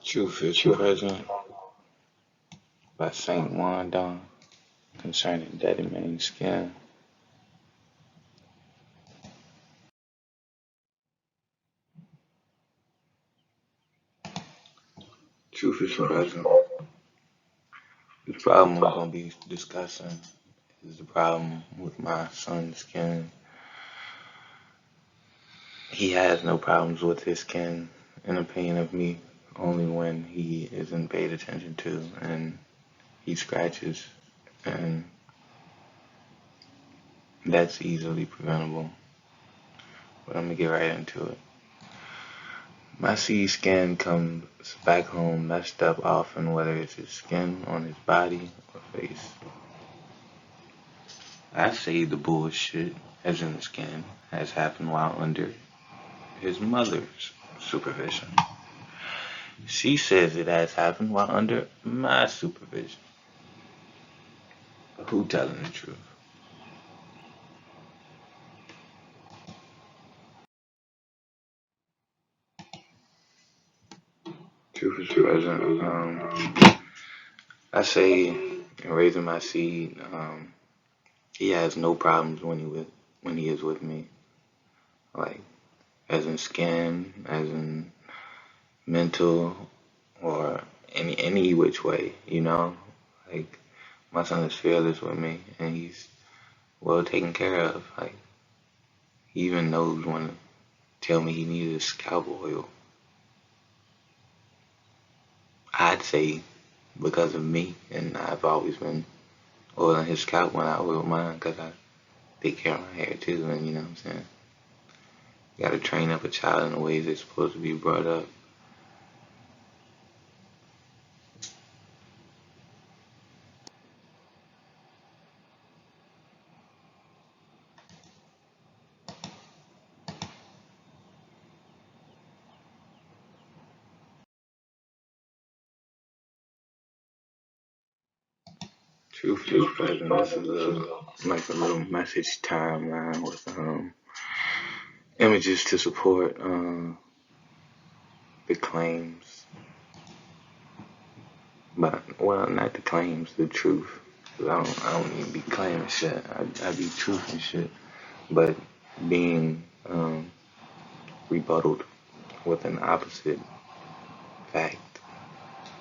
Truth is present by Saint Wandong concerning Daddy Main Skin. Truth is present. The problem I'm going to be discussing is the problem with my son's skin. He has no problems with his skin, in opinion of me, only when he isn't paid attention to and he scratches, and that's easily preventable. But I'm going to get right into it. My C's skin comes back home messed up often, whether it's his skin on his body or face. I say the bullshit, as in the skin, has happened while under his mother's supervision. She says it has happened while under my supervision. Who telling the truth? Truth is present. I say in raising my seed, he has no problems when he is with me. Like as in skin, as in mental, or any which way, you know? Like my son is fearless with me and he's well taken care of. Like he even knows when to tell me he needed a scalp oil. I'd say because of me, and I've always been oiling his scalp when I oil mine because I take care of my hair too, and you know what I'm saying? You gotta train up a child in the ways they're supposed to be brought up. Truth is present. This is like a little message timeline with images to support the claims, but well, not the claims, the truth. 'Cause I don't even be claiming shit. I be truth and shit, but being rebutted with an opposite fact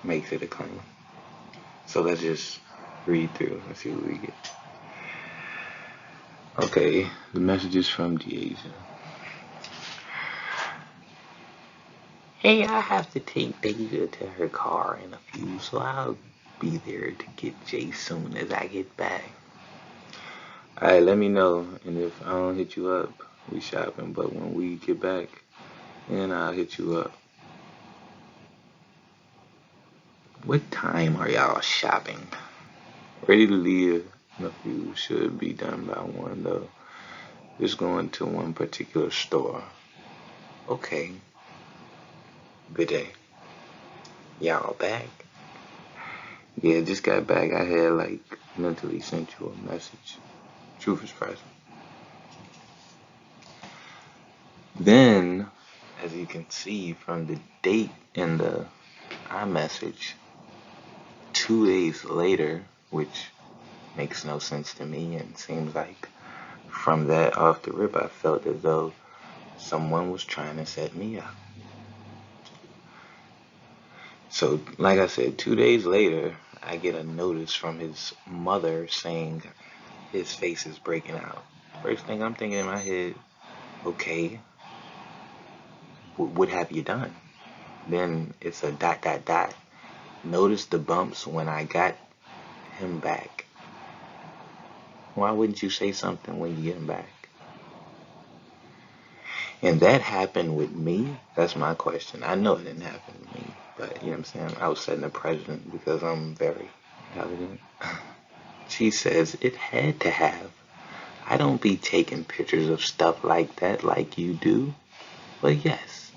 makes it a claim. So let's just read through and see what we get. Okay, the message is from Deasia. Hey, I have to take Deja to her car in a few, so I'll be there to get Jay soon as I get back. Alright, let me know, and if I don't hit you up, we shopping, but when we get back, then I'll hit you up. What time are y'all shopping? Ready to leave in a few, should be done by 1 though. Just going to one particular store. Okay, good day. Y'all back? Yeah, just got back. I had like mentally sent you a message. Truth is present. Then, as you can see from the date in the iMessage, 2 days later, which makes no sense to me and seems like from that off the rip, I felt as though someone was trying to set me up. So, like I said, 2 days later, I get a notice from his mother saying his face is breaking out. First thing I'm thinking in my head, okay, what have you done? Then it's a dot dot dot. Notice the bumps when I got him back. Why wouldn't you say something when you get him back? And that happened with me? That's my question. I know it didn't happen to me, but you know what I'm saying? I was setting a precedent because I'm very elegant. She says it had to have. I don't be taking pictures of stuff like that like you do. But yes,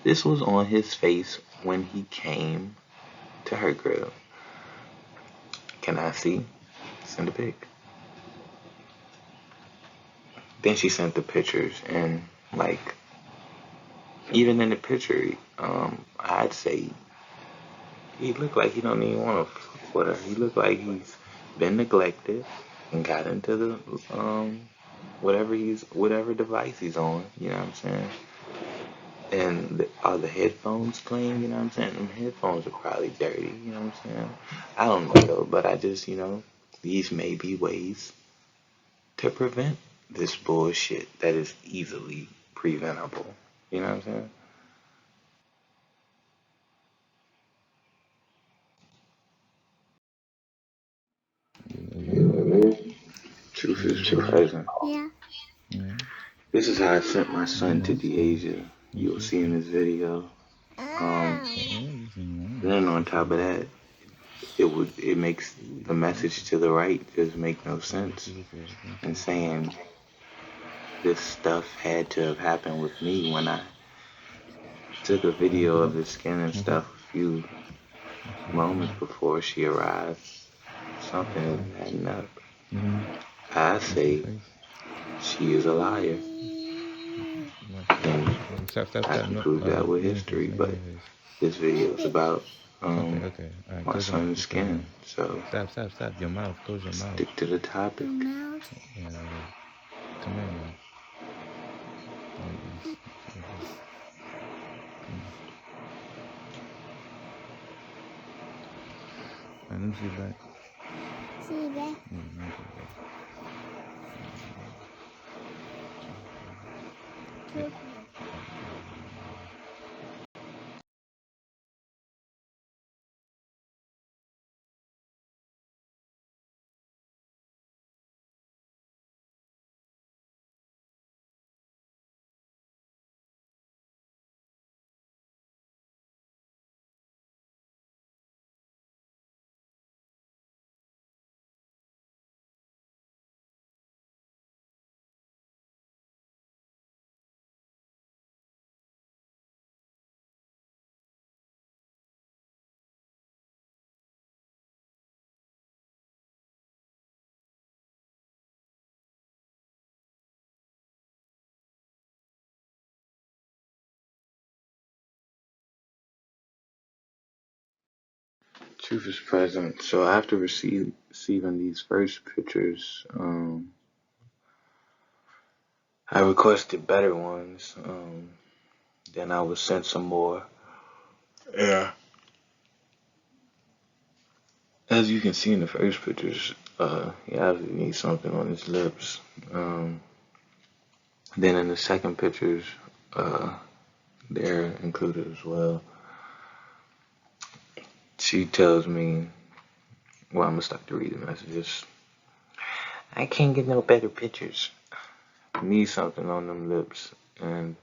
this was on his face when he came to her crib. Can I see? Send a pic. Then she sent the pictures, and like even in the picture, I'd say He looked like he don't even want to fuck with her. He looked like he's been neglected and got into the whatever device he's on. You know what I'm saying? And are the headphones clean? You know what I'm saying? Them headphones are probably dirty. You know what I'm saying? I don't know though, but I just these may be ways to prevent this bullshit that is easily preventable. You know what I'm saying? Truth is present. Yeah. This is how I sent my son to Deasia. You'll see in this video. Um, then on top of that, it makes the message to the right just make no sense. And saying this stuff had to have happened with me when I took a video of his skin and stuff a few moments before she arrived. Something is adding up. I say she is a liar. And I can prove that with history, but this video is about my son's skin. So stick to the topic. See that? Truth is present. So after receiving these first pictures, I requested better ones. Then I was sent some more. Yeah. As you can see in the first pictures, he obviously needs something on his lips. Then in the second pictures, they're included as well. She tells me, well, I'm gonna start to read the messages. I can't get no better pictures. Need something on them lips, and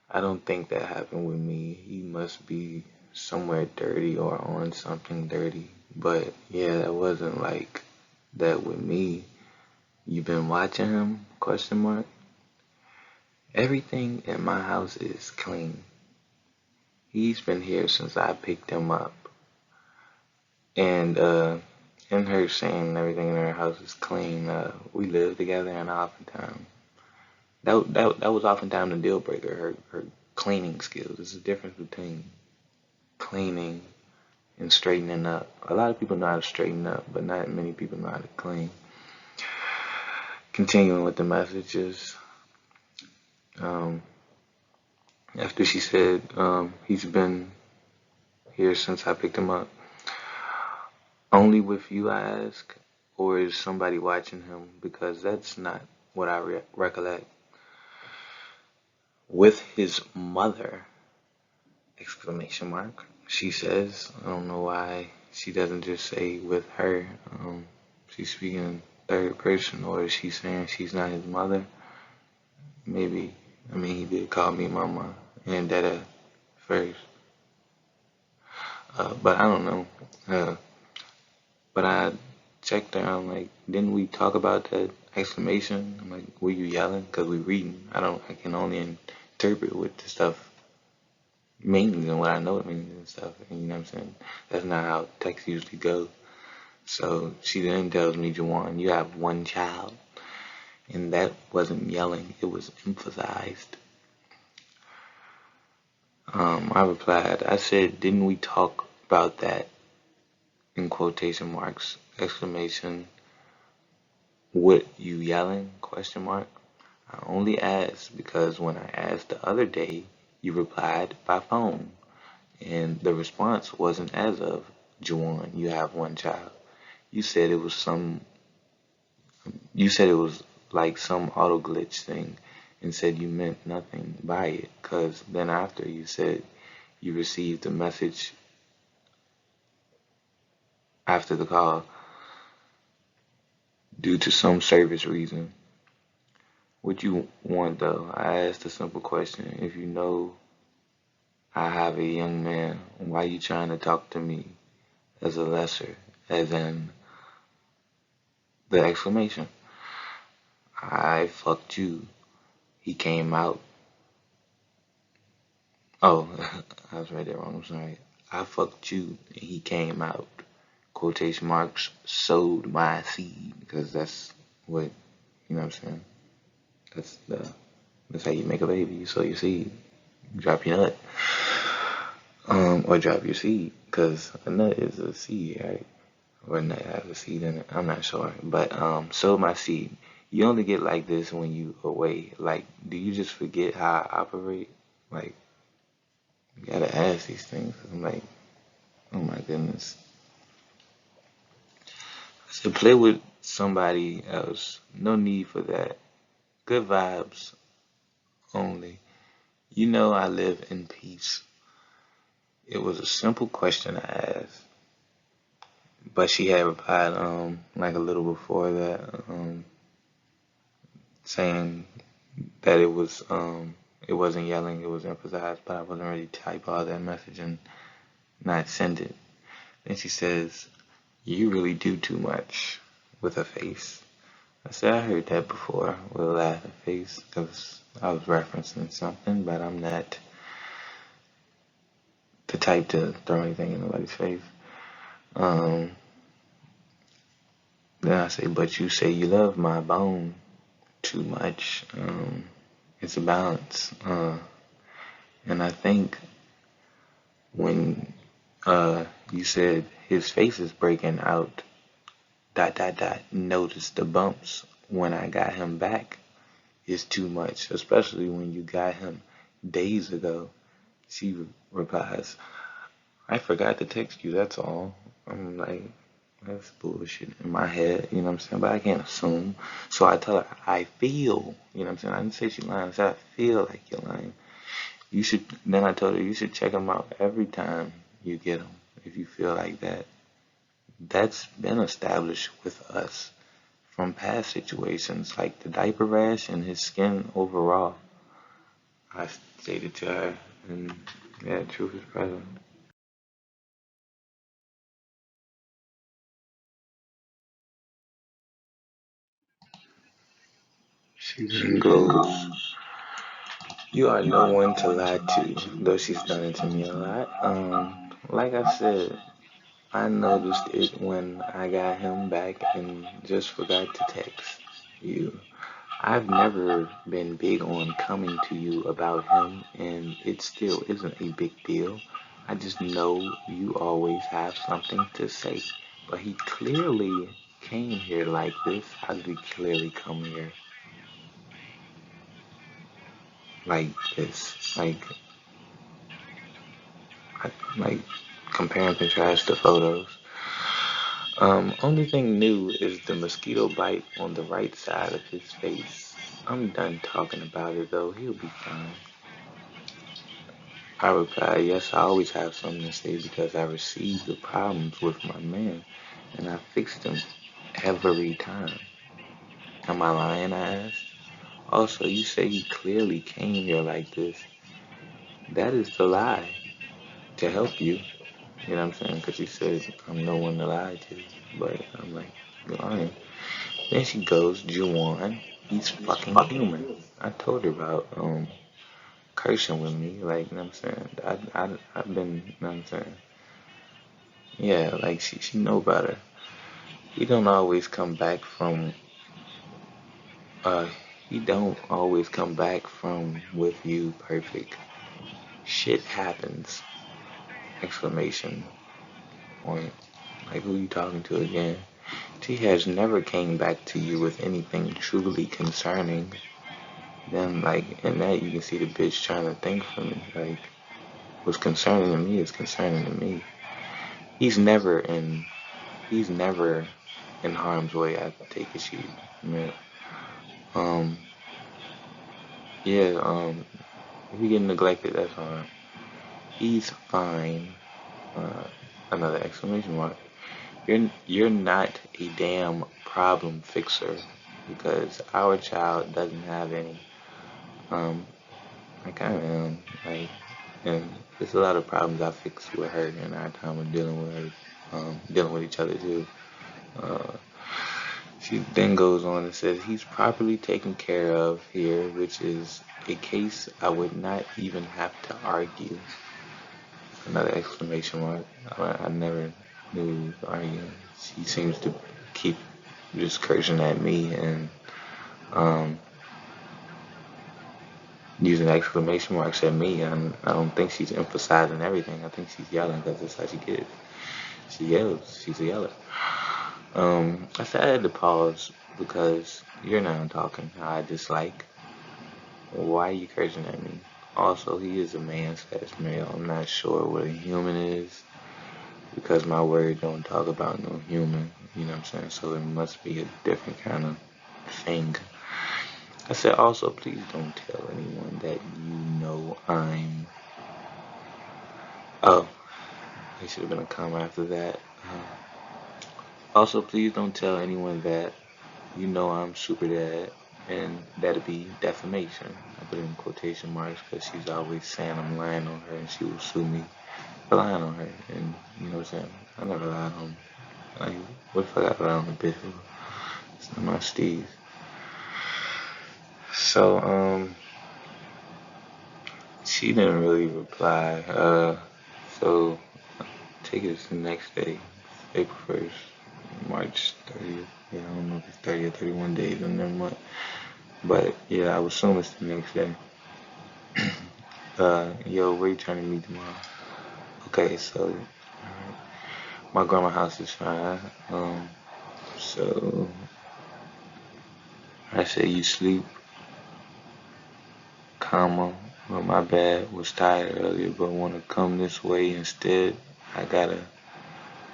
I don't think that happened with me. He must be somewhere dirty or on something dirty. But yeah, that wasn't like that with me. You been watching him? Question mark. Everything in my house is clean. He's been here since I picked him up. And in her saying everything in her house is clean, we live together and oftentimes that was oftentimes a deal breaker, her cleaning skills. There's a difference between cleaning and straightening up. A lot of people know how to straighten up, but not many people know how to clean. Continuing with the messages, after she said he's been here since I picked him up. Only with you, I ask, or is somebody watching him? Because that's not what I recollect. With his mother, exclamation mark. She says, I don't know why she doesn't just say with her. She's speaking third person, or is she saying she's not his mother? Maybe. I mean, he did call me mama and dada first. But I don't know. But I checked her. I'm like, didn't we talk about that exclamation? I'm like, were you yelling? Because we reading. I can only interpret what the stuff means and what I know it means and stuff. And you know what I'm saying? That's not how text usually goes. So she then tells me, Jawan, you have one child. And that wasn't yelling, it was emphasized. I replied, I said, didn't we talk about that in quotation marks, exclamation, what you yelling, question mark. I only asked because when I asked the other day, you replied by phone, and the response wasn't as of, Juwan, you have one child. You said it was some, you said it was like some auto glitch thing and said you meant nothing by it, cause then after you said you received a message after the call due to some service reason. What you want though? I asked a simple question. If you know I have a young man, why you trying to talk to me as a lesser, as in the exclamation. I fucked you. He came out. Oh, I was right there wrong. I'm sorry. I fucked you. And he came out. Quotation marks. Sowed my seed because that's what you know. What I'm saying that's the that's how you make a baby. You sow your seed. You drop your nut. Or drop your seed because a nut is a seed, right? Or a nut has a seed in it. I'm not sure, but sow my seed. You only get like this when you away. Like, do you just forget how I operate? Like, you gotta ask these things. I'm like, oh my goodness. So play with somebody else. No need for that. Good vibes only. You know I live in peace. It was a simple question I asked, but she had replied like a little before that, saying that it wasn't yelling, it was emphasized, but I wasn't ready to type all that message and not send it. Then she says, "You really do too much," with a face. I said I heard that before with a laughing face because I was referencing something, but I'm not the type to throw anything in nobody's face. Um, then I say, "But you say you love my bone too much." It's a balance, and I think when you said his face is breaking out, dot dot dot. Notice the bumps when I got him back is too much, especially when you got him days ago. She replies, I forgot to text you, that's all. I'm like, that's bullshit in my head, you know what I'm saying? But I can't assume. So I tell her, I feel, you know what I'm saying? I didn't say she lying, I said, I feel like you're lying. You should, then I told her, you should check him out every time you get him if you feel like that. That's been established with us from past situations, like the diaper rash and his skin overall. I stated to her, and yeah, truth is present. She then goes, "You are no one to lie to," though she's done it to me a lot. Like I said, I noticed it when I got him back and just forgot to text you. I've never been big on coming to you about him, and it still isn't a big deal. I just know you always have something to say. But he clearly came here like this. How did he clearly come here like this? Like compare and contrast the photos. Only thing new is the mosquito bite on the right side of his face. I'm done talking about it though. He'll be fine. I reply, yes, I always have something to say because I received the problems with my man and I fixed them every time. Am I lying? I asked. Also, you say he clearly came here like this. That is the lie to help you. You know what I'm saying? Because she said, I'm no one to lie to. But I'm like, you're lying. Then she goes, Juwan, he's fucking human. I told her about cursing with me. Like, you know what I'm saying? I've been, you know what I'm saying? Yeah, like she know better. He don't always come back from uh he don't always come back from with you perfect. Shit happens. Exclamation. point. Like, who you talking to again? She has never came back to you with anything truly concerning. Then, like, in that, you can see the bitch trying to think for me. Like, what's concerning to me is concerning to me. He's never in, he's never in harm's way. I take it she meant. Um, yeah, if you get neglected, that's fine. He's fine. Uh, another exclamation mark. You're not a damn problem fixer because our child doesn't have any. Um, I kind of am like, and there's a lot of problems I fixed with her in our time of dealing with her, dealing with each other too. Uh, she then goes on and says he's properly taken care of here, which is a case I would not even have to argue. Another exclamation mark. I never knew he was arguing. She seems to keep just cursing at me and um, using exclamation marks at me. I don't think she's emphasizing everything. I think she's yelling because that's how she gets. She yells. She's a yeller. I said I had to pause because you're not talking how I dislike. Why are you cursing at me? Also, he is a man/slash male. I'm not sure what a human is because my word don't talk about no human. You know what I'm saying? So it must be a different kind of thing. I said also, please don't tell anyone that you know I'm. Oh, there should have been a comma after that. Also, please don't tell anyone that you know I'm super dad, and that'd be defamation. I put it in quotation marks because she's always saying I'm lying on her and she will sue me for lying on her. And you know what I'm saying? I never lied on. Like, what if I got lied on the bitch? It's not my steez. So, she didn't really reply. So take it to the next day, April 1st, March 30th. Yeah, I don't know if it's 30 or 31 days in that month. But yeah, I would assume it's the next day. Yo, where you trying to meet tomorrow? Okay, so my grandma's house is fine. So I say you sleep, comma. Well, my bad, was tired earlier, but want to come this way instead. I gotta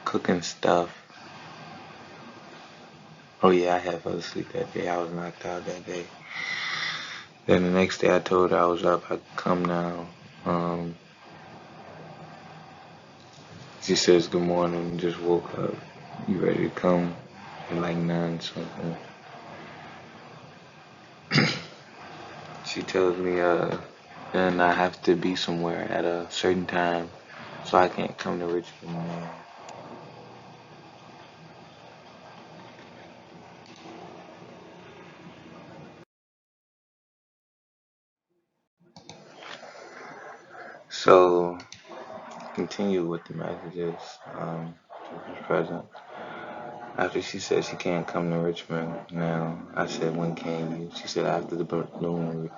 cooking stuff. Oh yeah, I had fell asleep that day. I was knocked out that day. Then the next day I told her I was up. I could come now. Um, she says good morning. Just woke up. You ready to come? At like 9 something. She tells me then I have to be somewhere at a certain time, so I can't come to Richmond now. So continue with the messages. To his present. After she said she can't come to Richmond now, I said when can you? She said after the balloon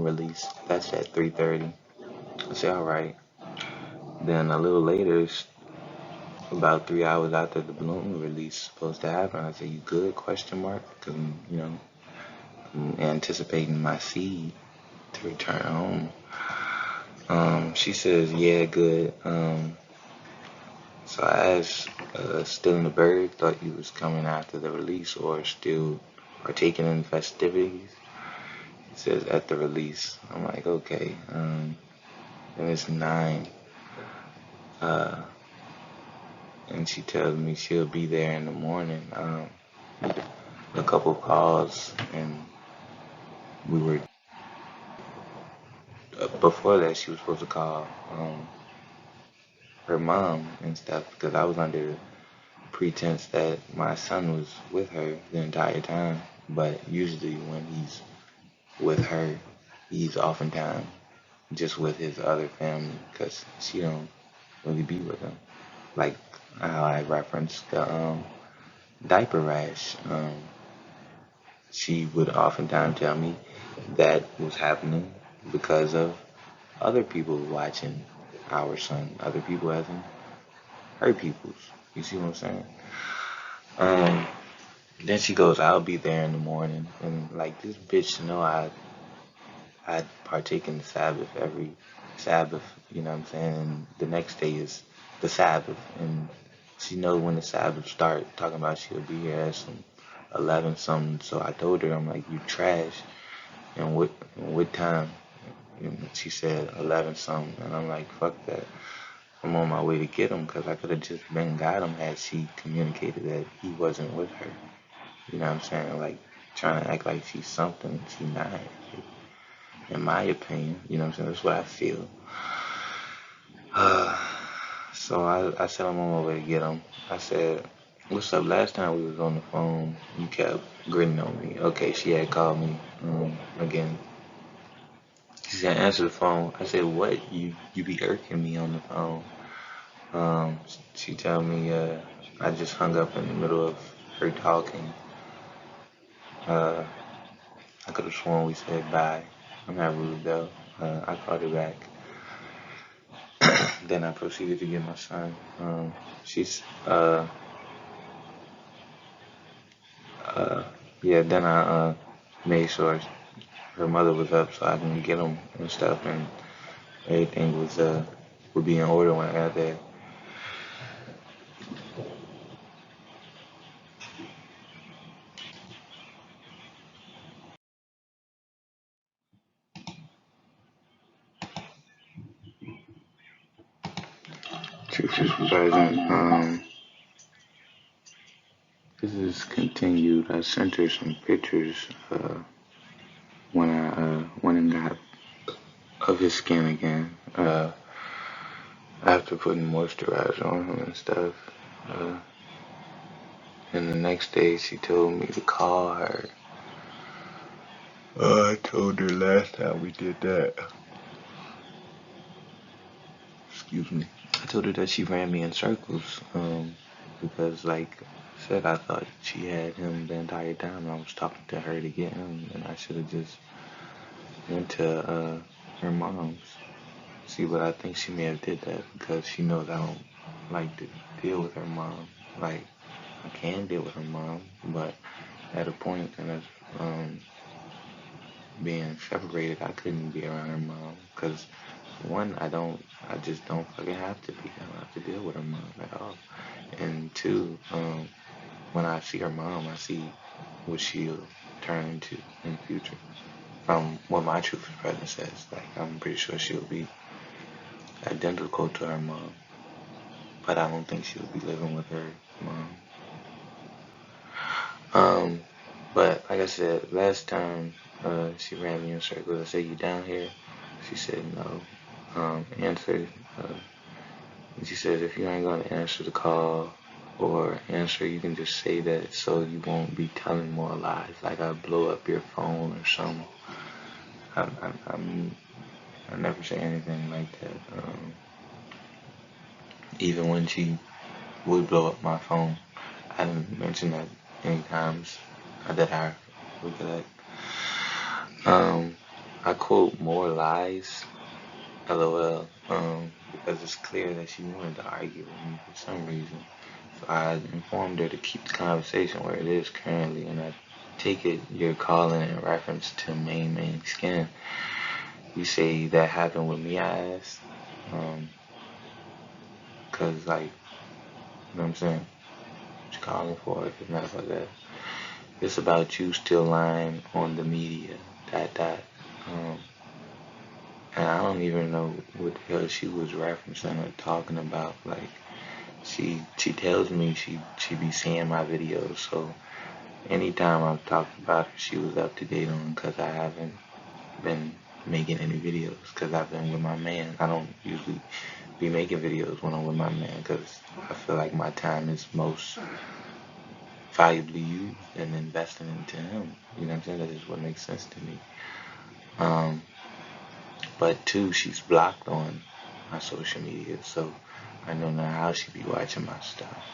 release. That's at 3:30. I said all right. Then a little later, about 3 hours after the balloon release supposed to happen, I said you good? Question mark? Because I'm anticipating my seed to return home. She says yeah, good. So I asked, still in the bird, thought you was coming after the release or still partaking in festivities. He says at the release. I'm like, okay. And it's 9. Uh, and she tells me she'll be there in the morning. A couple calls, and we were before that she was supposed to call her mom and stuff because I was under pretense that my son was with her the entire time. But usually when he's with her, he's oftentimes just with his other family because she don't really be with him. Like how I referenced the diaper rash. She would oftentimes tell me that was happening because of other people watching our son, other people as in her people's. You see what I'm saying? Um, then she goes, I'll be there in the morning. And like this bitch know I partake in the Sabbath every Sabbath, you know what I'm saying? And the next day is the Sabbath. And she knows when the Sabbath start, talking about she'll be here at some 11 something. So I told her, I'm like, you trash. And what time? And she said 11 something. And I'm like, fuck that. I'm on my way to get him because I could have just been got him had she communicated that he wasn't with her. You know what I'm saying? Like, trying to act like she's something she's not. In my opinion, you know what I'm saying? That's what I feel. Uh, so I said I'm on my way to get him. I said, what's up? Last time we was on the phone, you kept grinning on me. Okay, she had called me again. She said, answer the phone. I said, what? You be irking me on the phone. She told me I just hung up in the middle of her talking. Uh, I could have sworn we said bye. I'm not rude though. I called her back. Then I proceeded to get my son. She's uh yeah. Then I made sure her mother was up so I can get him and stuff, and everything would be in order when I got there. Truth is present. This is continued. I sent her some pictures when I went and got of his skin again. After putting moisturizer on him and stuff. Uh, and the next day she told me to call her. I told her last time we did that. Excuse me. I told her that she ran me in circles. Because like I said, I thought she had him the entire time. I was talking to her to get him, and I should have just went to her mom's. See, but I think she may have did that because she knows I don't like to deal with her mom. Like I can deal with her mom, but at a point in us being separated, I couldn't be around her mom because one, I just don't fucking have to be. I don't have to deal with her mom at all. And two, when I see her mom, I see what she'll turn into in the future. From what my truth is present says, like I'm pretty sure she'll be identical to her mom, but I don't think she'll be living with her mom. Um, but like I said, last time she ran me in circles. I said, "You down here?" She said, "No." Answered. And she says, "If you ain't gonna answer the call or answer, you can just say that so you won't be telling more lies. Like I blow up your phone or something." I'm I never say anything like that. Even when she would blow up my phone, I didn't mention that any times that I recollect. Um, I quote more lies, lol, because it's clear that she wanted to argue with me for some reason. So I informed her to keep the conversation where it is currently, and I take it you're calling in reference to main skin. You say that happened with me, I asked. Cause like, you know what I'm saying? What you calling for if it's not about that? It's about you still lying on the media. Dot. Um, and I don't even know what the hell she was referencing or talking about. Like, she tells me she be seeing my videos, so anytime I've talked about her, she was up to date on because I haven't been making any videos because I've been with my man. I don't usually be making videos when I'm with my man because I feel like my time is most valuably used and investing into him. You know what I'm saying? That is what makes sense to me. Um, but two, she's blocked on my social media, so I don't know how she be watching my stuff.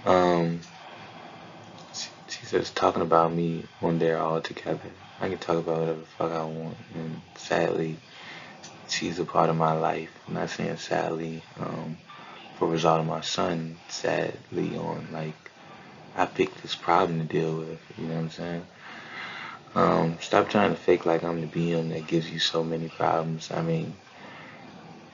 Um, she says talking about me when they're all together. I can talk about whatever the fuck I want, and sadly, she's a part of my life. I'm not saying sadly. for result of my son, sadly, on like I picked this problem to deal with. You know what I'm saying? Stop trying to fake like I'm the BM that gives you so many problems. I mean,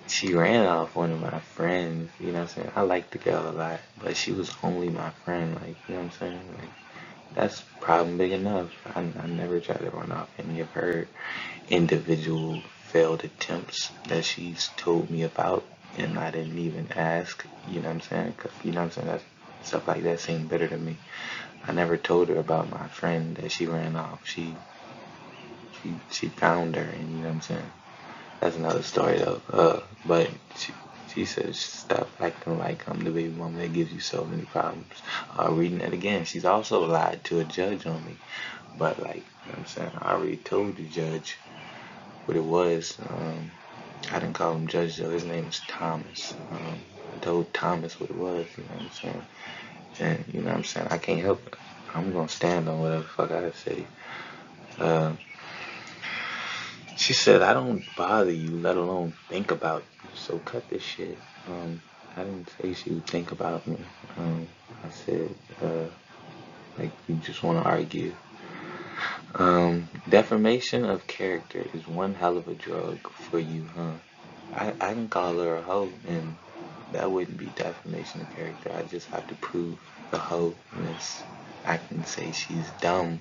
she ran off one of my friends. You know what I'm saying? I like the girl a lot, but she was only my friend. Like, you know what I'm saying? Like, that's a problem big enough. I never tried to run off any of her individual failed attempts that she's told me about, and I didn't even ask. You know what I'm saying? 'Cause, you know what I'm saying? That stuff like that seemed bitter to me. I never told her about my friend that she ran off. She found her, and you know what I'm saying? That's another story though. But she says stop acting like I'm the baby mama that gives you so many problems. Reading it again, she's also lied to a judge on me. But like, you know what I'm saying? I already told the judge what it was. I didn't call him judge though. His name is Thomas. I told Thomas what it was. You know what I'm saying? And you know what I'm saying? I can't help it. I'm gonna stand on whatever the fuck I say. Uh, She said, I don't bother you, let alone think about you. So cut this shit. I didn't say she would think about me. I said, like, you just want to argue. Defamation of character is one hell of a drug for you, huh? I can call her a hoe, and that wouldn't be defamation of character. I just have to prove the hoe-ness. I can say she's dumb.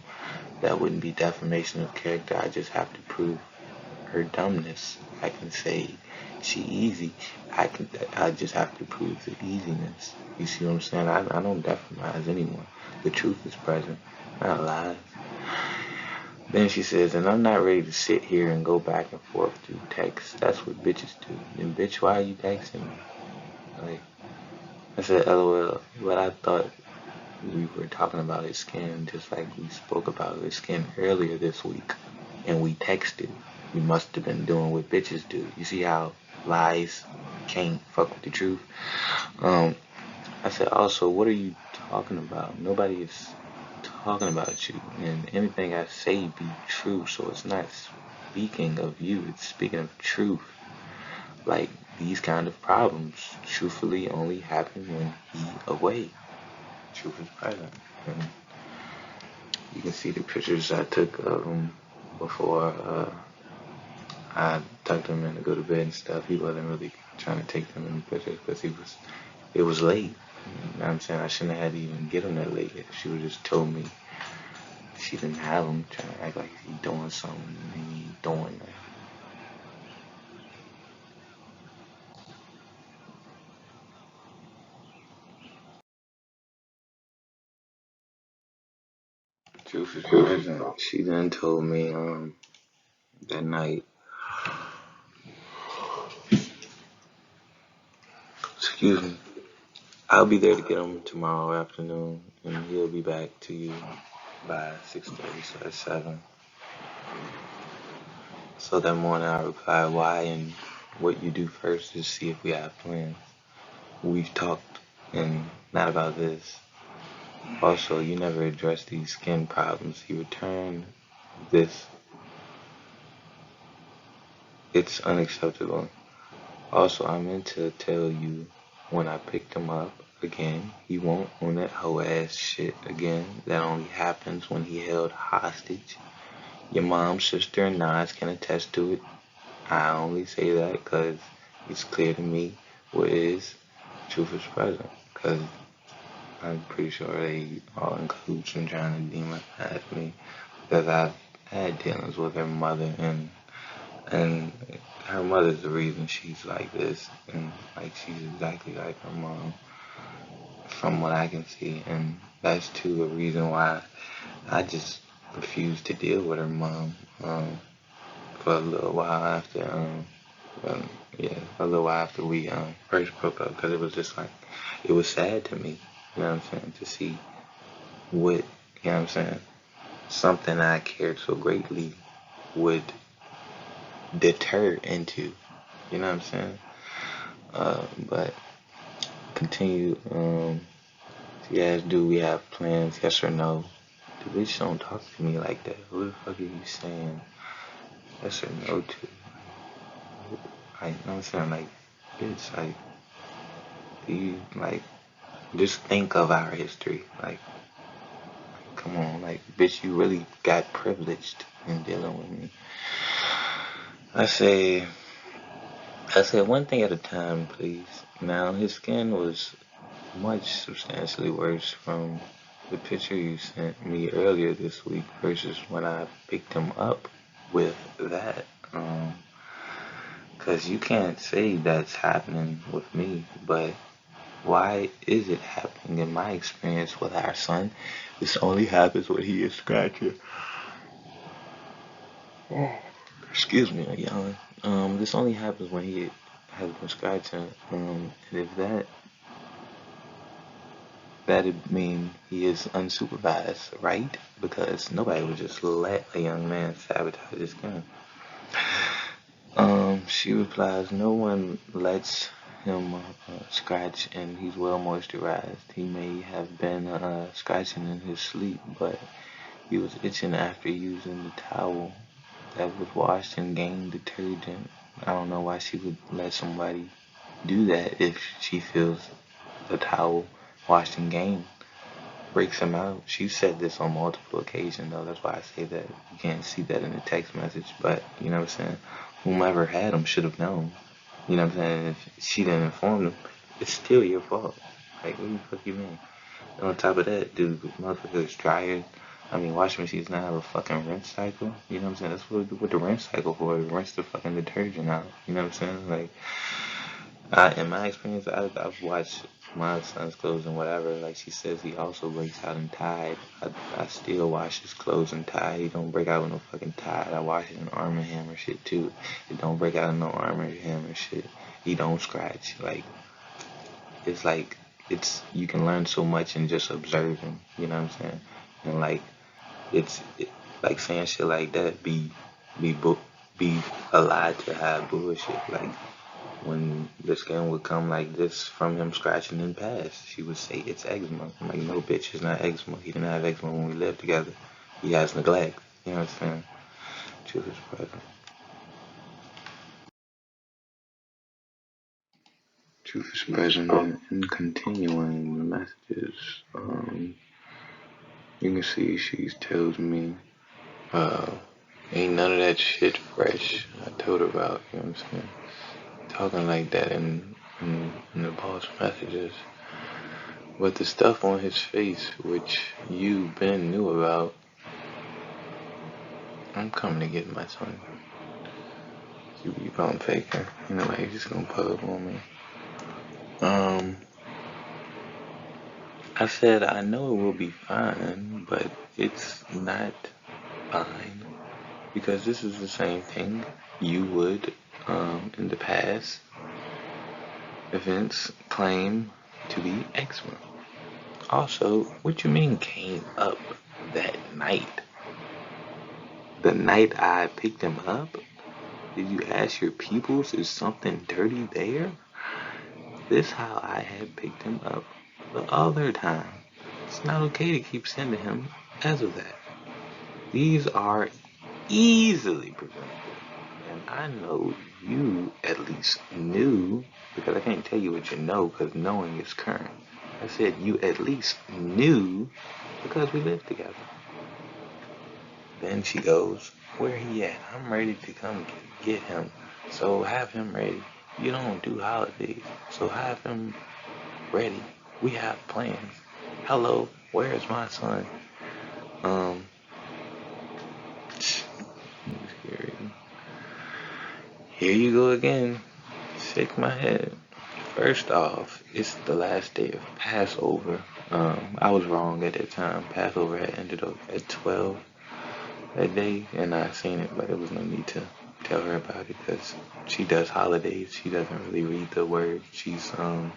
That wouldn't be defamation of character. I just have to prove her dumbness. I can say she easy. I just have to prove the easiness. You see what I'm saying? I don't dephemize anyone. The truth is present, not lies. Then she says, and I'm not ready to sit here and go back and forth through text. That's what bitches do. And bitch, why are you texting me? Like, I said, LOL, but I thought we were talking about his skin just like we spoke about his skin earlier this week. And we texted. We must have been doing what bitches do. You see how lies can't fuck with the truth? I said, also, what are you talking about? Nobody is talking about you. And anything I say be true. So it's not speaking of you. It's speaking of truth. Like, these kind of problems truthfully only happen when he away. Truth is present. And you can see the pictures I took of him before I tucked him in to go to bed and stuff. He wasn't really trying to take them in pictures because it was late. You know what I'm saying? I shouldn't have had to even get him that late. If she would have just told me she didn't have him, trying to act like he's doing something and he doing that. Truth is present. She then told me that night, excuse me, I'll be there to get him tomorrow afternoon and he'll be back to you by 6:30, so at 7. So that morning I replied, why and what you do first is see if we have plans. We've talked and not about this. Also, you never addressed these skin problems. He returned this. It's unacceptable. Also, I meant to tell you when I picked him up again, he won't own that hoe ass shit again. That only happens when he held hostage. Your mom, sister, and Nas can attest to it. I only say that because it's clear to me what is truth is present. Because I'm pretty sure they all in cahoots in trying to demonize me. Because I've had dealings with her mother, and her mother's the reason she's like this, and like she's exactly like her mom, from what I can see, and that's too a reason why I just refused to deal with her mom for a little while after um, yeah, a little while after we first broke up, because it was just like it was sad to me, you know what I'm saying, to see what, you know what I'm saying, something I cared so greatly would deter into, you know what I'm saying? But continue. She asked, "Do we have plans? Yes or no?" The bitch don't talk to me like that. Who the fuck are you saying yes or no to? I, you know what I'm saying? Like, bitch, like, Like, just think of our history. Like, come on, like, bitch, you really got privileged in dealing with me. I say, I said one thing at a time, please. Now, his skin was much substantially worse from the picture you sent me earlier this week versus when I picked him up with that. Because you can't say that's happening with me, but why is it happening in my experience with our son? This only happens when he is scratching. Excuse me, I'm yelling. This only happens when he has been scratching. And if that'd mean he is unsupervised, right? Because nobody would just let a young man sabotage his skin. She replies, no one lets him scratch and he's well moisturized. He may have been scratching in his sleep, but he was itching after using the towel that was washed in Game detergent. I don't know why she would let somebody do that if she feels the towel washed in Game breaks him out. She said this on multiple occasions, though. That's why I say that you can't see that in the text message. But you know what I'm saying? Whomever had him should have known. You know what I'm saying? If she didn't inform them, it's still your fault. Like, what the fuck you mean? And on top of that, dude, motherfuckers dryer. I mean, washing machines now have a fucking rinse cycle. You know what I'm saying? That's what the rinse cycle for. Rinse the fucking detergent out. You know what I'm saying? Like, in my experience, I've watched my son's clothes and whatever. Like she says, he also breaks out in Tide. I still wash his clothes in Tide. He don't break out with no fucking Tide. I wash it in Arm & Hammer shit too. It don't break out in no Arm & Hammer shit. He don't scratch. It's like you can learn so much in just observing. You know what I'm saying? And like it's like saying shit like that be be allowed to have bullshit. Like when the skin would come like this from him scratching in past, she would say it's eczema. I'm like, no, bitch, it's not eczema. He didn't have eczema when we lived together. He has neglect. You know what I'm saying? Truth is present. Truth is present, and in continuing the messages, you can see she tells me, uh, ain't none of that shit fresh. I told her about, you know what I'm saying? Talking like that in the boss messages. But the stuff on his face, which you Ben knew about, I'm coming to get my son. You pump faking. You know, like, he's just gonna pull up on me. Um, I said, I know it will be fine, but it's not fine. Because this is the same thing you would, in the past events, claim to be eczema. Also, what you mean came up that night? The night I picked him up? Did you ask your peoples is something dirty there? This how I had picked him up the other time. It's not okay to keep sending him as of that. These are easily preventable. And I know you at least knew, because I can't tell you what you know because knowing is current. I said you at least knew because we lived together. Then she goes, where he at? I'm ready to come get him. So have him ready. You don't do holidays, so have him ready. We have plans. Hello, where is my son? Um, scary. Here you go again. Shake my head. First off, it's the last day of Passover. I was wrong at that time. Passover had ended up at 12 that day, and I seen it, but there was no need to tell her about it because she does holidays. She doesn't really read the word. She's her.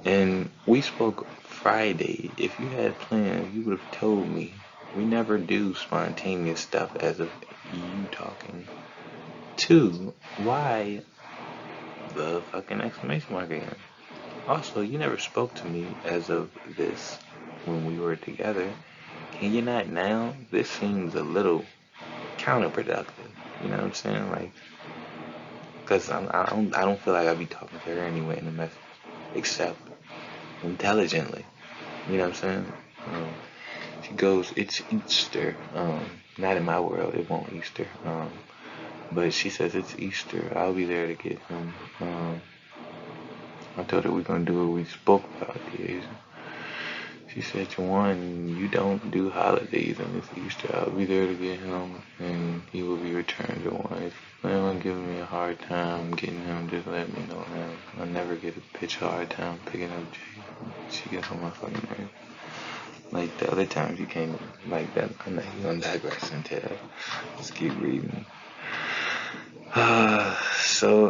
And we spoke Friday. If you had plans, you would have told me. We never do spontaneous stuff as of you talking. Two, why the fucking exclamation mark again? Also, you never spoke to me as of this when we were together. Can you not now? This seems a little counterproductive. You know what I'm saying? Like, because I don't feel like I'd be talking to her anyway in the message, except intelligently. You know what I'm saying? She goes, "It's Easter." Not in my world, it won't Easter. But she says it's Easter. I'll be there to get him. I told her we're gonna do what we spoke about the occasion. She said, "Juwan, you don't do holidays and it's Easter. I'll be there to get him and he will be returned to one. If you plan on giving me a hard time getting him, just let me know, man. I'll never get a bitch hard time picking up Jay. She gets on my fucking nerves. Like the other times you came like that. I'm not even gonna digress into that. Just keep reading. So,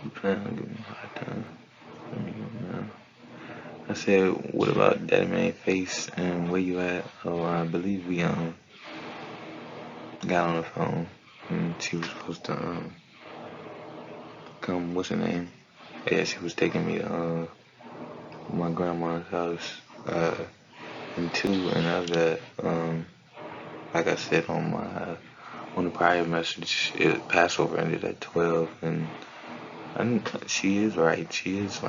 you plan on giving me a hard time. Let me know. I said, what about Daddy Man Face and where you at? Oh, I believe we got on the phone and she was supposed to come. What's her name? Yeah, she was taking me to my grandma's house. And two, and other like I said on the prior message, Passover ended at 12, and she is right. She is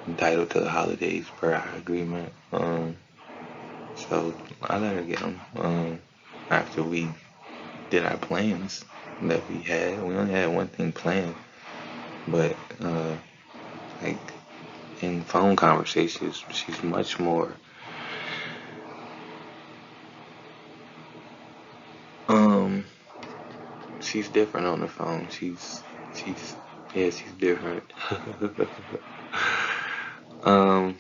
entitled to the holidays per our agreement. So I let her get them after we did our plans that we had. We only had one thing planned, but like in phone conversations, she's much more um she's different on the phone. She's yeah, she's different. um,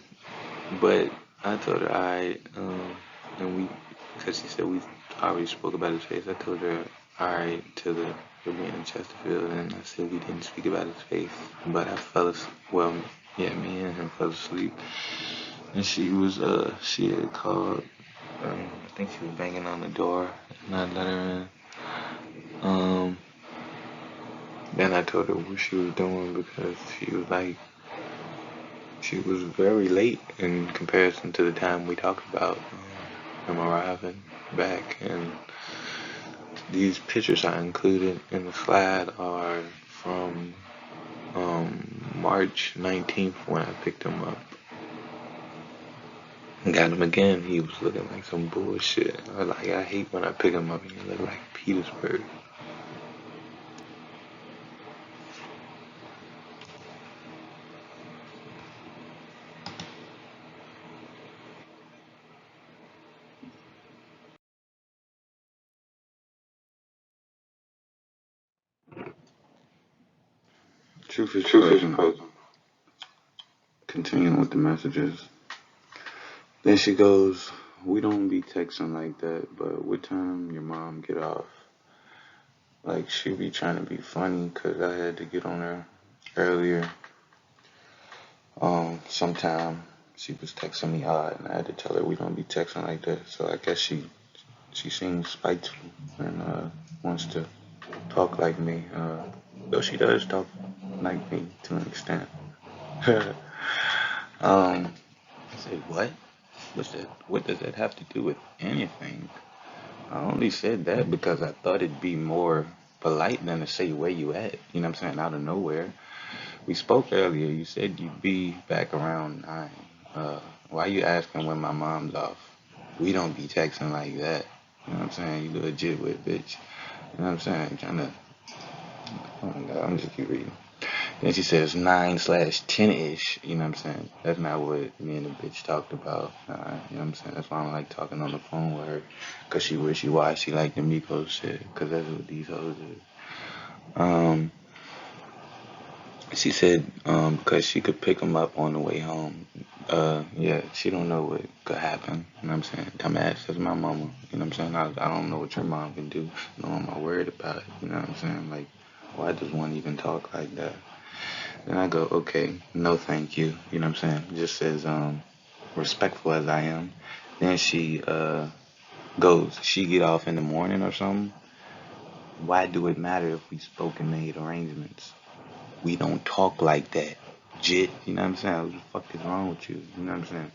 but I told her and we because she said we already spoke about his face. I told her alright to the for being in Chesterfield, and I said we didn't speak about his face, but I fell asleep. Well, yeah, me and him fell asleep, and she had called. I think she was banging on the door, and I let her in. Then I told her what she was doing because she was very late in comparison to the time we talked about him arriving back, and these pictures I included in the slide are from March 19th when I picked him up. And got him again. He was looking like some bullshit. I hate when I pick him up and he look like Petersburg. Truth is present. Continuing with the messages. Then she goes, "We don't be texting like that, but what time your mom get off?" Like she be trying to be funny because I had to get on her earlier. Sometime she was texting me odd, and I had to tell her we don't be texting like that. So I guess she seems spiteful and wants to talk like me. Though she does talk like me to an extent. I said, what? What's that? What does that have to do with anything? I only said that because I thought it'd be more polite than to say where you at. You know what I'm saying? Out of nowhere. We spoke earlier. You said you'd be back around 9. Why you asking when my mom's off? We don't be texting like that. You know what I'm saying? You legit with bitch. You know what I'm saying? Trying to. Oh my god, I'm just keep reading. Then she says 9/10-ish. You know what I'm saying? That's not what me and the bitch talked about. You know what I'm saying? That's why I don't like talking on the phone with her. Because she wishy-washy like the Migos shit. Because that's what these hoes is. She said because she could pick him up on the way home. Yeah, she don't know what could happen. You know what I'm saying? Dumbass, that's my mama. You know what I'm saying? I don't know what your mom can do. No, I'm not worried about it. You know what I'm saying? Like, why does one even talk like that? Then I go, okay, no thank you. You know what I'm saying? Just as respectful as I am. Then she goes, she get off in the morning or something. Why do it matter if we spoke and made arrangements? We don't talk like that. Jit, you know what I'm saying? What the fuck is wrong with you? You know what I'm saying?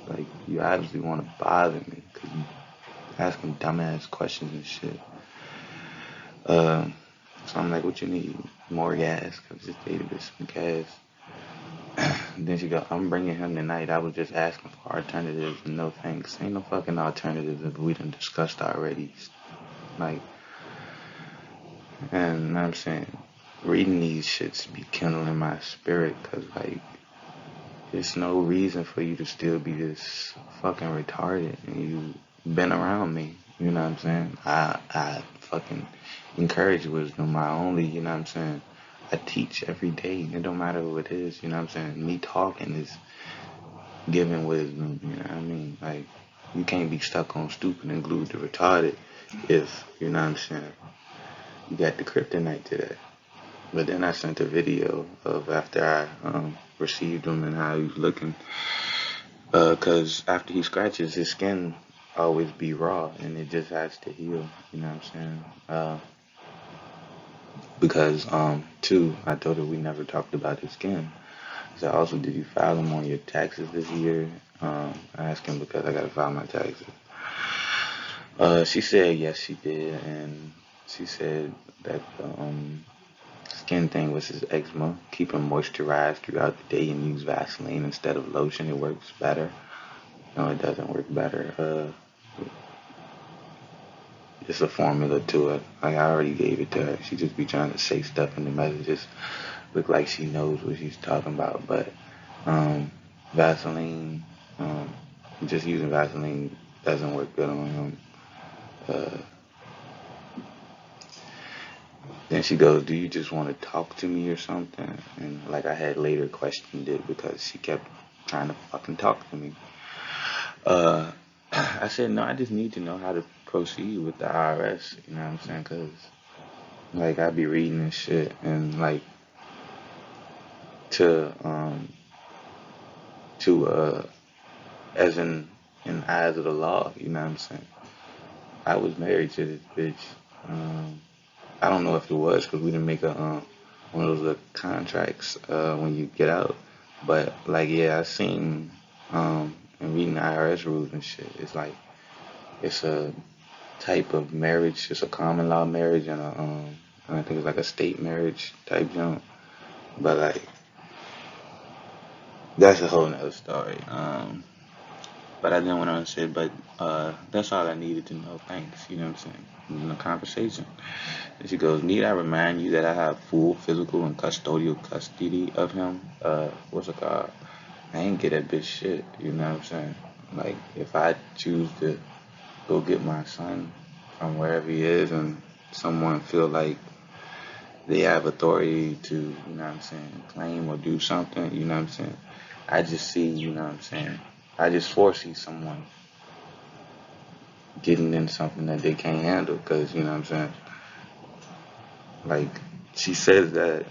Like, you obviously want to bother me because you asking dumbass questions and shit. Uh, so I'm like, what you need? More gas? Cause just need a bit some gas. Then she go, I'm bringing him tonight. I was just asking for alternatives. No thanks. Ain't no fucking alternatives that we done discussed already. Like, and you know what I'm saying, reading these shits be kindling my spirit. Cause like, there's no reason for you to still be this fucking retarded. And you been around me. You know what I'm saying? I fucking encourage wisdom. I only, you know what I'm saying? I teach every day. It don't matter who it is. You know what I'm saying? Me talking is giving wisdom. You know what I mean? Like, you can't be stuck on stupid and glued to retarded if, you know what I'm saying, you got the kryptonite to that. But then I sent a video of after I received him and how he was looking. Cause after he scratches, his skin always be raw and it just has to heal. You know what I'm saying? Because two, I told her we never talked about his skin. So also, did you file them on your taxes this year? I asked him because I gotta file my taxes. She said yes, she did, and she said that the skin thing was his eczema. Keep him moisturized throughout the day and use Vaseline instead of lotion. It works better. No, it doesn't work better. It's a formula to it. Like I already gave it to her. She just be trying to say stuff in the messages, look like she knows what she's talking about. But um, Vaseline, um, just using Vaseline doesn't work good on him. Uh, then she goes, "Do you just want to talk to me or something?" And like I had later questioned it because she kept trying to fucking talk to me. Uh, I said, "No, I just need to know how to proceed with the IRS." You know what I'm saying? Because like I be reading this shit and like to to as in eyes of the law. You know what I'm saying? I was married to this bitch. Um, I don't know if it was because we didn't make a one of those little contracts when you get out. But like yeah, I seen and reading the IRS rules and shit. It's like it's a type of marriage. It's a common law marriage and I think it's like a state marriage type jump. But like that's a whole nother story. But I didn't want to say, but that's all I needed to know. Thanks. You know what I'm saying? In the conversation. And she goes, "Need I remind you that I have full physical and custodial custody of him? What's it called? I ain't get that bitch shit. You know what I'm saying? Like, if I choose to go get my son from wherever he is and someone feel like they have authority to, you know what I'm saying, claim or do something, you know what I'm saying? I just see, you know what I'm saying? I just foresee someone getting in something that they can't handle because, you know what I'm saying? Like, she says that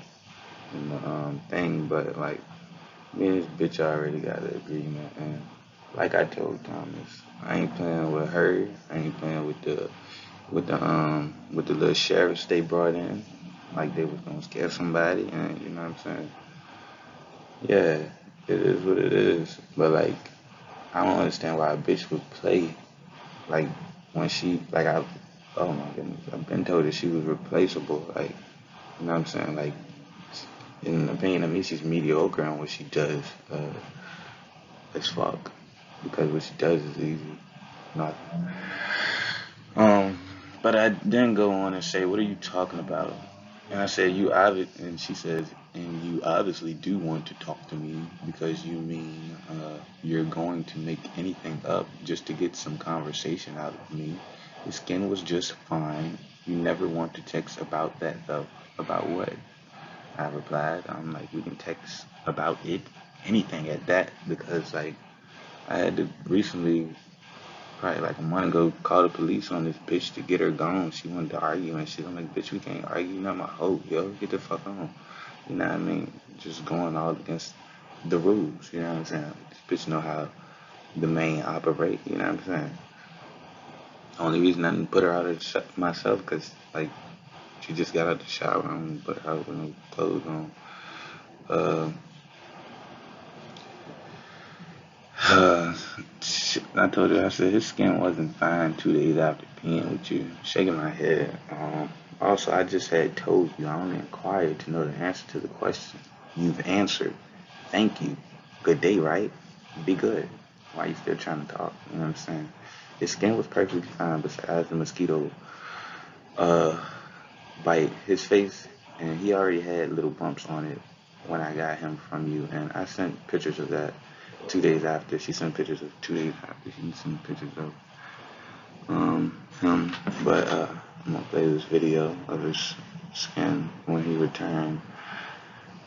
in the thing, but like, me and this bitch already got an agreement. And like I told Thomas, I ain't playing with her. I ain't playing with the little sheriffs they brought in. Like they was gonna scare somebody, and you know what I'm saying? Yeah, it is what it is. But like, I don't understand why a bitch would play like when she like I. Oh my goodness, I've been told that she was replaceable. Like, you know what I'm saying? Like, in the opinion of me, she's mediocre on what she does. As fuck because what she does is easy. Not. Um, but I then go on and say, "What are you talking about?" And I said, "You obviously," and she says, "And you obviously do want to talk to me because you mean you're going to make anything up just to get some conversation out of me. The skin was just fine. You never want to text about that though. About what?" I replied, "I'm like, we can text about it, anything at that, because like I had to recently, probably like a month ago, call the police on this bitch to get her gone. She wanted to argue and shit. I'm like, bitch, we can't argue. You're not my hoe, yo. Get the fuck on. You know what I mean? Just going all against the rules. You know what I'm saying? This bitch know how the main operate. You know what I'm saying? Only reason I didn't put her out of the myself, because like she just got out the shower. I don't put her out with no clothes on. Uh, Uh, I told her, I said his skin wasn't fine 2 days after being with you. Shaking my head. Also, I just had told you I only inquired to know the answer to the question. You've answered. Thank you. Good day, right? Be good. Why you still trying to talk? You know what I'm saying? His skin was perfectly fine besides the mosquito uh, bite. His face, and he already had little bumps on it when I got him from you. And I sent pictures of that 2 days after. She sent pictures of 2 days after. She sent pictures of him. But I'm gonna play this video of his skin when he returned.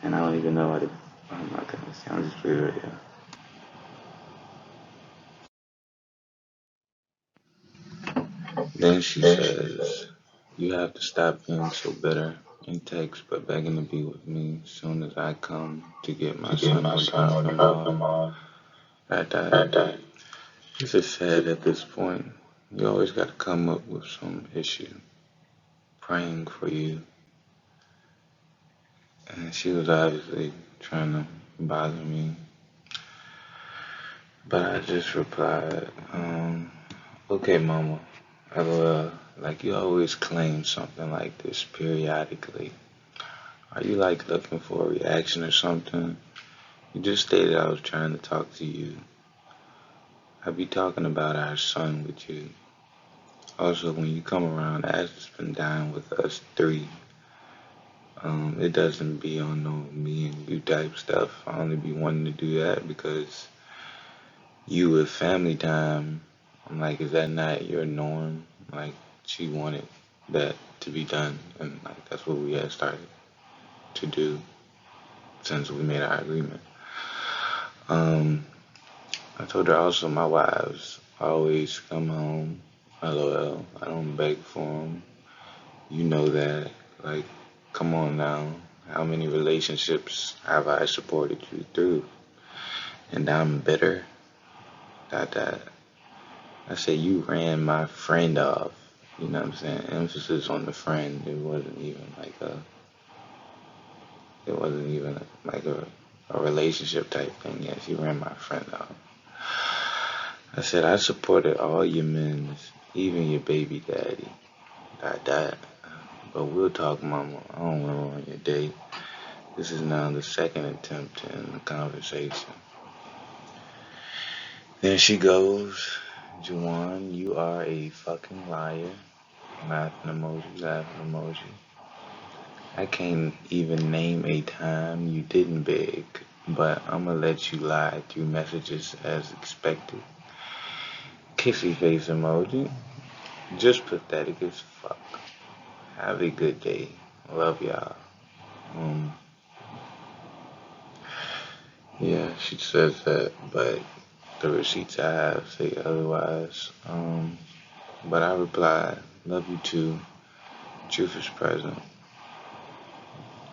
And I don't even know what it. Oh my goodness. I'm just play the video. Then she says, "You have to stop being so bitter and text, but begging to be with me soon as I come to get my son or drop him off." That. This is sad at this point. You always got to come up with some issue. Praying for you. And she was obviously trying to bother me. But I just replied, okay, mama. LOL. Like you always claim something like this periodically. Are you like looking for a reaction or something? You just stated I was trying to talk to you. I be talking about our son with you. Also, when you come around, ask to spend time with us three. It doesn't be on no me and you type stuff. I only be wanting to do that because you with family time. I'm like, is that not your norm? Like, she wanted that to be done, and like that's what we had started to do since we made our agreement. Um, I told her also my wives always come home. LOL. I don't beg for them. You know that. Like, come on now. How many relationships have I supported you through? And I'm bitter. That. I say you ran my friend off. You know what I'm saying? Emphasis on the friend. It wasn't even like a relationship type thing. Yeah, she ran my friend off. I said I supported all your men, even your baby daddy. That. But we'll talk, mama. I don't want to ruin your date. This is now the second attempt to end the conversation. Then she goes, Juwan, you are a fucking liar. Laughing emoji, laughing emoji. I can't even name a time you didn't beg, but I'ma let you lie through messages as expected. Kissy face emoji. Just pathetic as fuck. Have a good day. Love y'all. Um, yeah, she says that, but the receipts I have say otherwise. But I replied, love you too. Truth is present.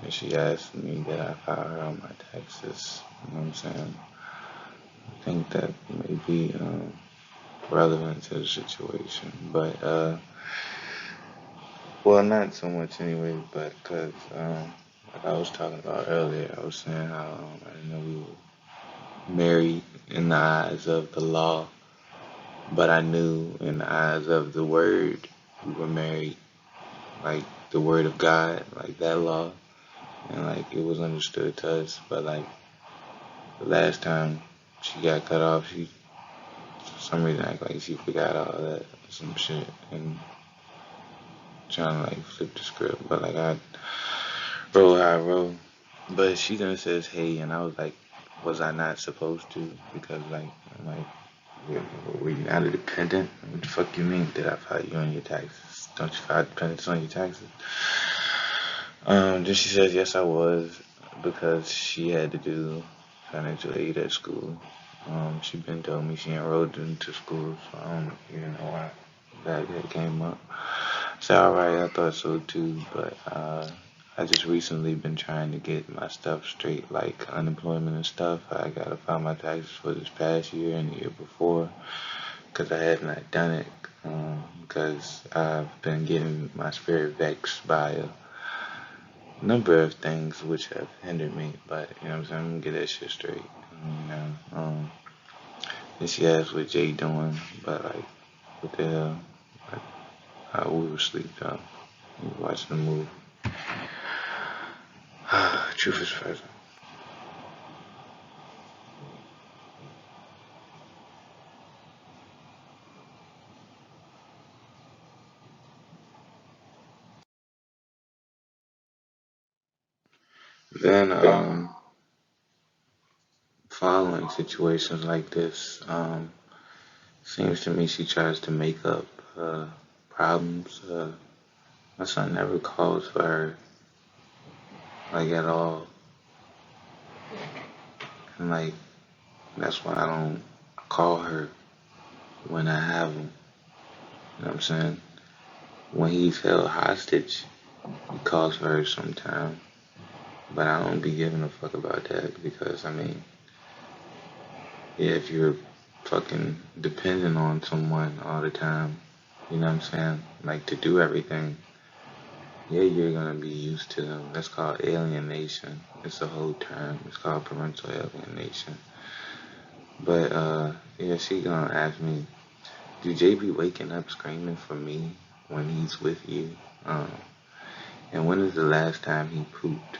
And she asked me that I file her on my taxes. You know what I'm saying? I think that may be relevant to the situation. But, well, not so much anyway, but because, like I was talking about earlier, I was saying how I didn't know we were married in the eyes of the law, but I knew in the eyes of the word we were married, like the word of God, like that law, and like it was understood to us. But like the last time she got cut off, she for some reason act like she forgot all that some shit and trying to like flip the script. But like I roll how I roll. But she then says hey, and I was like, was I not supposed to? Because like I'm like, were you not a dependent? What the fuck you mean? Did I file you on your taxes? Don't you file dependents on your taxes? Then she says, yes, I was, because she had to do financial aid at school. She been told me she enrolled into school, so I don't even know why that came up. So, alright, I thought so too, but I just recently been trying to get my stuff straight, like unemployment and stuff. I gotta file my taxes for this past year and the year before, because I had not done it, because I've been getting my spirit vexed by a number of things which have hindered me, but you know what I'm saying, I'm gonna get that shit straight. You know, And she asked what Jay doing, but like, what the hell? Like, we were asleep though. We were watching the movie. Truth is present. Then, following situations like this, seems to me she tries to make up problems. My son never calls for her, like at all, and like that's why I don't call her when I have him. You know what I'm saying? When he's held hostage, he calls for her sometime, but I don't be giving a fuck about that because I mean, yeah, if you're fucking dependent on someone all the time, you know what I'm saying? Like to do everything, yeah, you're gonna be used to them. That's called alienation. It's a whole term. It's called parental alienation. But yeah, she gonna ask me, do Jay be waking up screaming for me when he's with you? Um, and when is the last time he pooped?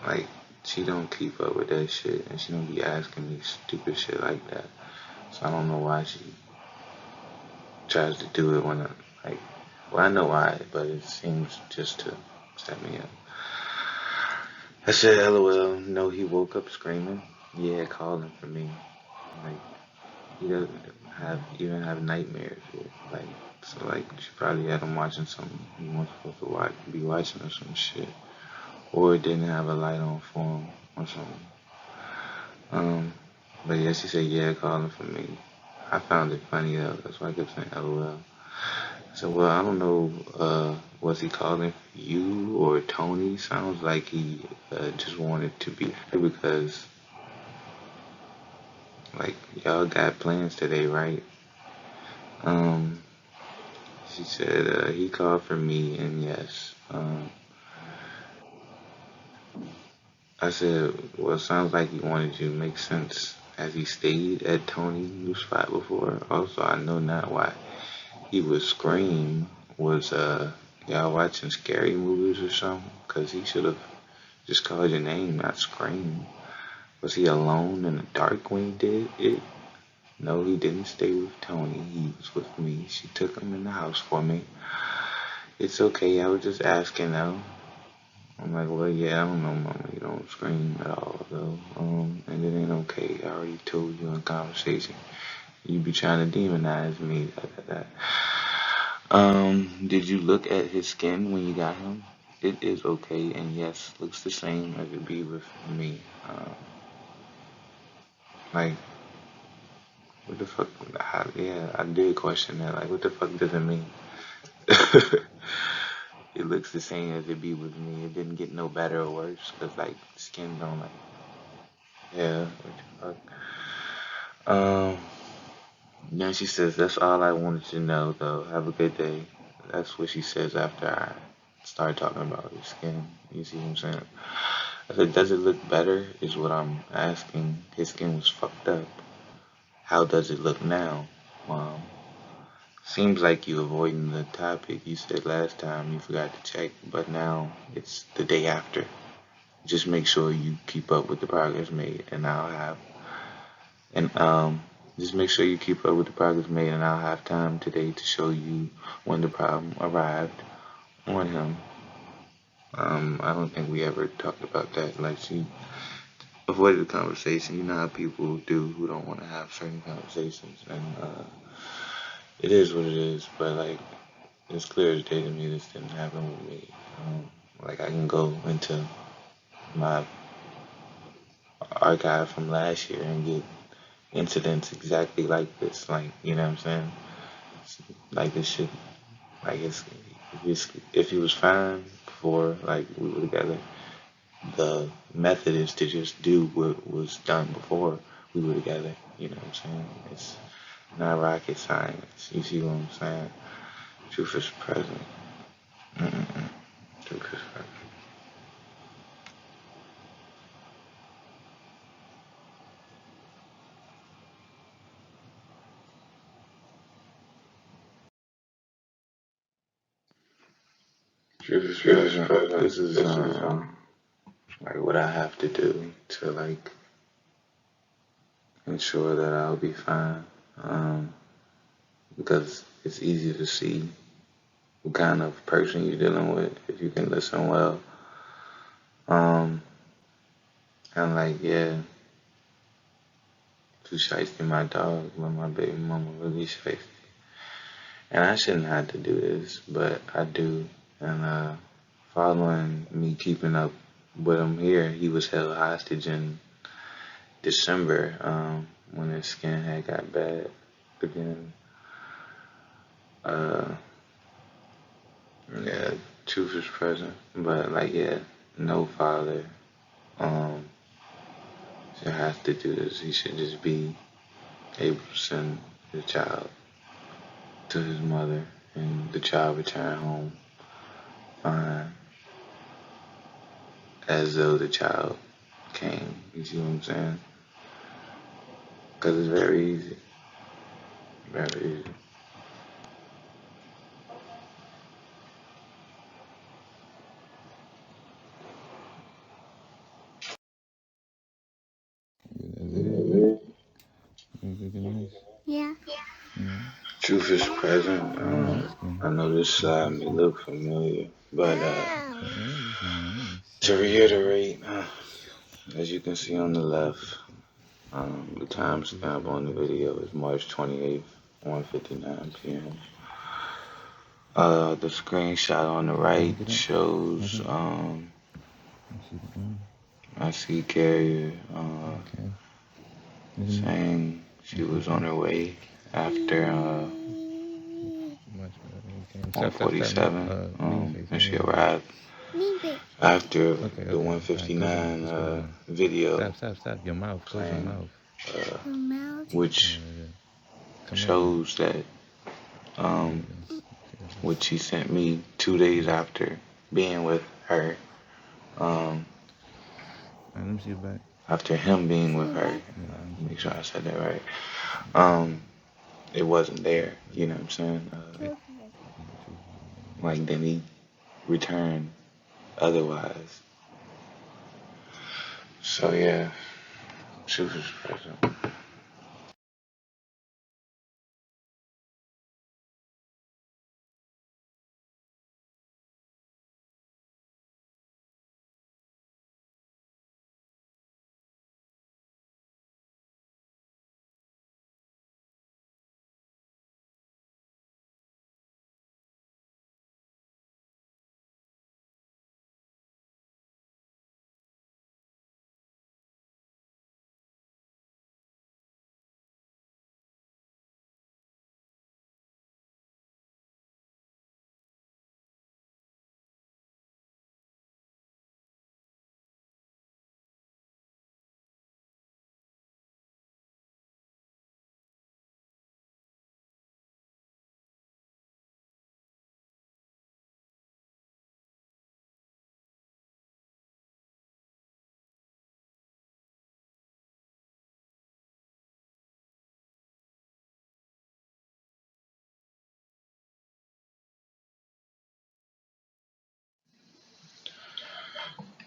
Like, she don't keep up with that shit, and she don't be asking me stupid shit like that. So I don't know why she tries to do it when I like. Well, I know why, but it seems just to set me up. I said, LOL. No, he woke up screaming. Yeah, calling for me. Like he doesn't even have nightmares. Yet. Like so, like she probably had him watching something he wasn't supposed to be watching or some shit, or it didn't have a light on for him or something. Um, but yeah, she said, yeah, calling for me. I found it funny though. That's why I kept saying LOL. So, well, I don't know, was he calling for you or Tony? Sounds like he just wanted to be sure because, like, y'all got plans today, right? Um, she said he called for me, and yes. I said, well, it sounds like he wanted you. Makes sense. As he stayed at Tony's new spot before. Also, I know not why he would scream. Was y'all watching scary movies or something? Cause he should have just called your name, not scream. Was he alone in the dark when he did it? No, he didn't stay with Tony. He was with me. She took him in the house for me. It's okay. I was just asking though. I'm like, well, yeah, I don't know, mama. You don't scream at all, though. And it ain't okay. I already told you in conversation. You be trying to demonize me. Did you look at his skin when you got him? It is okay, and yes, looks the same as it be with me. Like, what the fuck? Yeah, I did question that. Like, what the fuck does it mean? It looks the same as it be with me. It didn't get no better or worse, cause like skin don't like. Yeah, what the fuck? Then she says, that's all I wanted to know, though. Have a good day. That's what she says after I start talking about his skin. You see what I'm saying? I said, does it look better? Is what I'm asking. His skin was fucked up. How does it look now, Mom? Seems like you avoiding the topic you said last time you forgot to check, but now it's the day after. Just make sure you keep up with the progress made, and and just make sure you keep up with the progress made, and I'll have time today to show you when the problem arrived on him. I don't think we ever talked about that. Like she avoided the conversation. You know how people do who don't want to have certain conversations, and it is what it is. But like it's clear as day to me this didn't happen with me. Like I can go into my archive from last year and get incidents exactly like this. Like you know what I'm saying? Like this shit. Like if he was fine before like we were together, the method is to just do what was done before we were together. You know what I'm saying? It's not rocket science. You see what I'm saying? Truth is present. Mm-mm-mm. Truth is present. Truth is present. This is like what I have to do to like ensure that I'll be fine. Because it's easy to see what kind of person you're dealing with if you can listen well. Um, and like, yeah, to shiesty my dog, but my baby mama really shiesty. And I shouldn't have to do this, but I do. And following me keeping up with him here, he was held hostage in December when his skin had got bad again. Uh, yeah, truth is present, but like, yeah, no father um, should have to do this. He should just be able to send the child to his mother and the child return home fine as though the child came. You see what I'm saying? Because it's very easy. Very easy. Yeah. Truth is present. I know this slide may look familiar, but to reiterate, as you can see on the left, the timestamp on the video is March 28th, 1:59 p.m. The screenshot on the right shows I see Carrier saying she was on her way after 1:47, and she arrived after the 1:59 video playing, which shows that which she sent me 2 days after being with her. After him being with her, make sure I said that right. It wasn't there. You know what I'm saying? Like then he returned otherwise. So yeah, she was present.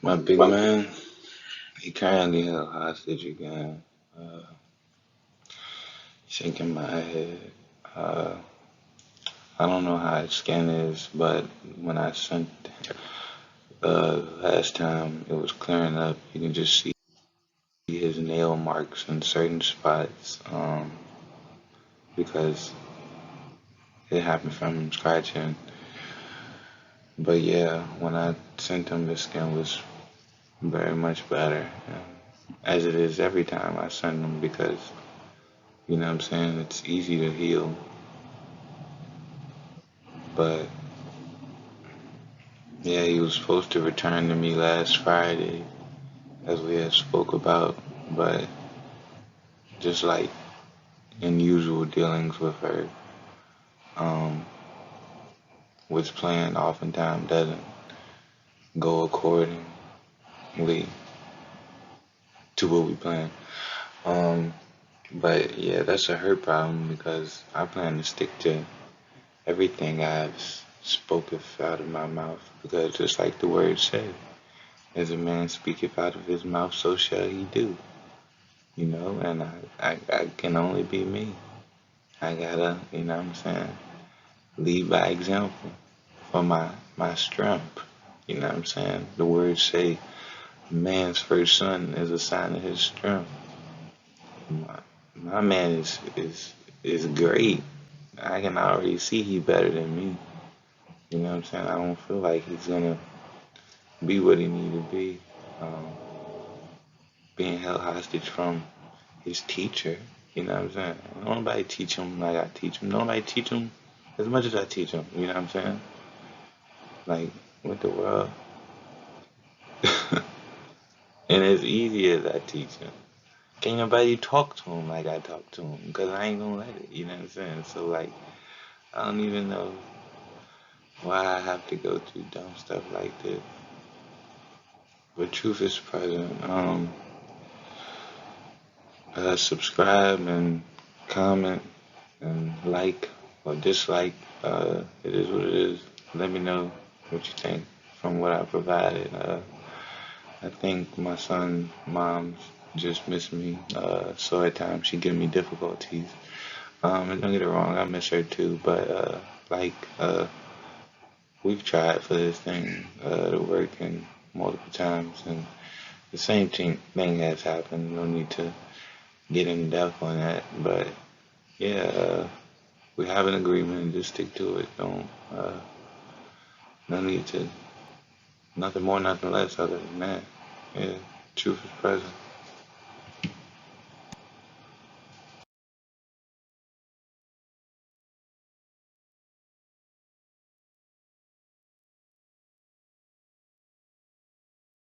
My big man, he currently held hostage again. Uh, Shaking my head. Uh, I don't know how his skin is, but when I sent last time, it was clearing up. You can just see his nail marks in certain spots because it happened from him scratching. But yeah, when I sent him, the skin was very much better, as it is every time I send him because you know what I'm saying. It's easy to heal, but yeah, he was supposed to return to me last Friday, as we had spoke about, but just like in usual dealings with her, um, what's planned oftentimes doesn't go accordingly to what we plan. Um, but yeah, that's a her problem because I plan to stick to everything I've spoketh out of my mouth, because just like the word said, as a man speaketh out of his mouth, so shall he do. And I can only be me. I gotta, what I'm saying, lead by example for my strength. What I'm saying? The words say man's first son is a sign of his strength. My man is great. I can already see he better than me. You know what I'm saying? I don't feel like he's gonna be what he need to be. Um, Being held hostage from his teacher. You know what I'm saying? Don't nobody teach him like I teach him. Don't nobody teach him as much as I teach him. You know what I'm saying? Like, what the world? And as easy as I teach him. Can't nobody talk to him like I talk to him, because I ain't gonna let it. You know what I'm saying? So, like, I don't even know why I have to go through dumb stuff like this. But truth is present. Subscribe and comment and like or dislike. It is what it is. Let me know what you think from what I provided. I think my son, mom's just miss me. So at times she give me difficulties. And don't get it wrong, I miss her too. But like we've tried for this thing to work and multiple times, and the same thing has happened. No need to get in depth on that, but yeah, we have an agreement and just stick to it. Don't no need to nothing more, nothing less other than that. Yeah, truth is present.